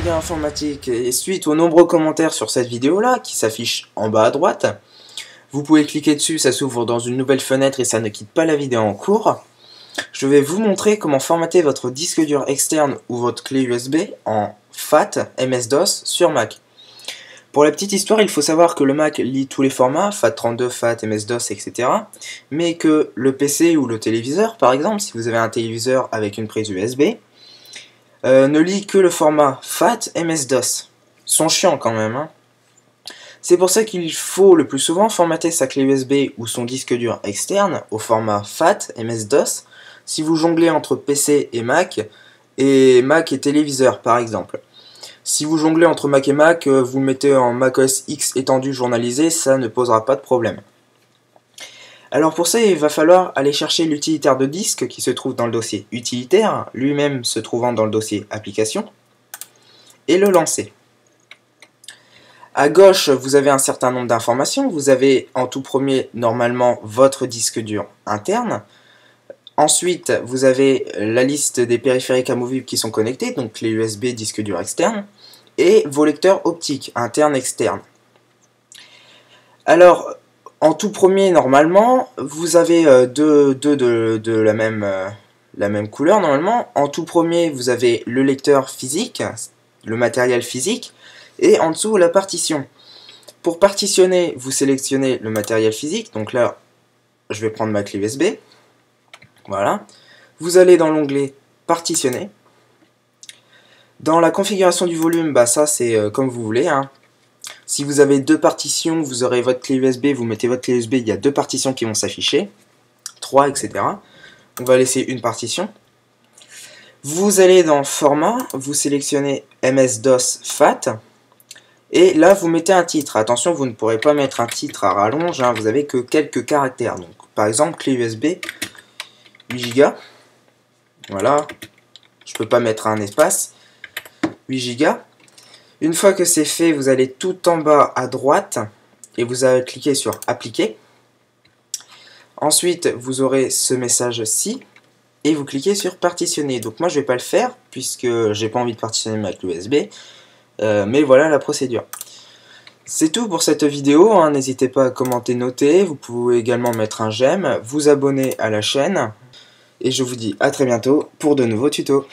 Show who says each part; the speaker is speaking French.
Speaker 1: bien informatique et suite aux nombreux commentaires sur cette vidéo là qui s'affiche en bas à droite, vous pouvez cliquer dessus, ça s'ouvre dans une nouvelle fenêtre et ça ne quitte pas la vidéo en cours. Je vais vous montrer comment formater votre disque dur externe ou votre clé USB en FAT MS-DOS sur Mac. Pour la petite histoire, il faut savoir que le Mac lit tous les formats, FAT32, FAT, MS-DOS, etc. Mais que le PC ou le téléviseur, par exemple, si vous avez un téléviseur avec une prise USB, ne lit que le format FAT MS-DOS. Ils sont chiants quand même, hein. C'est pour ça qu'il faut le plus souvent formater sa clé USB ou son disque dur externe au format FAT MS-DOS si vous jonglez entre PC et Mac et téléviseur par exemple. Si vous jonglez entre Mac et Mac, vous le mettez en macOS X étendu journalisé, ça ne posera pas de problème. Alors pour ça, il va falloir aller chercher l'utilitaire de disque qui se trouve dans le dossier utilitaire, lui-même se trouvant dans le dossier application, et le lancer. À gauche, vous avez un certain nombre d'informations. Vous avez en tout premier, normalement, votre disque dur interne. Ensuite, vous avez la liste des périphériques amovibles qui sont connectés, donc les USB, disque dur externe, et vos lecteurs optiques, interne, externe. Alors, en tout premier, normalement, vous avez deux de la même couleur, normalement. En tout premier, vous avez le lecteur physique, le matériel physique, et en dessous, la partition. Pour partitionner, vous sélectionnez le matériel physique, donc là, je vais prendre ma clé USB. Voilà. Vous allez dans l'onglet partitionner. Dans la configuration du volume, bah ça c'est comme vous voulez, hein. Si vous avez deux partitions, vous aurez votre clé USB, vous mettez votre clé USB, il y a deux partitions qui vont s'afficher, 3, etc. On va laisser une partition. Vous allez dans format, vous sélectionnez MS-DOS FAT, et là vous mettez un titre. Attention, vous ne pourrez pas mettre un titre à rallonge, hein, vous avez que quelques caractères. Donc, par exemple, clé USB 8 Go. Voilà, je peux pas mettre un espace. 8 Go. Une fois que c'est fait, vous allez tout en bas à droite et vous allez cliquer sur appliquer. Ensuite, vous aurez ce message-ci et vous cliquez sur partitionner. Donc moi je vais pas le faire puisque j'ai pas envie de partitionner ma clé USB, mais voilà la procédure. C'est tout pour cette vidéo, hein. N'hésitez pas à commenter, noter, vous pouvez également mettre un j'aime, vous abonner à la chaîne et je vous dis à très bientôt pour de nouveaux tutos.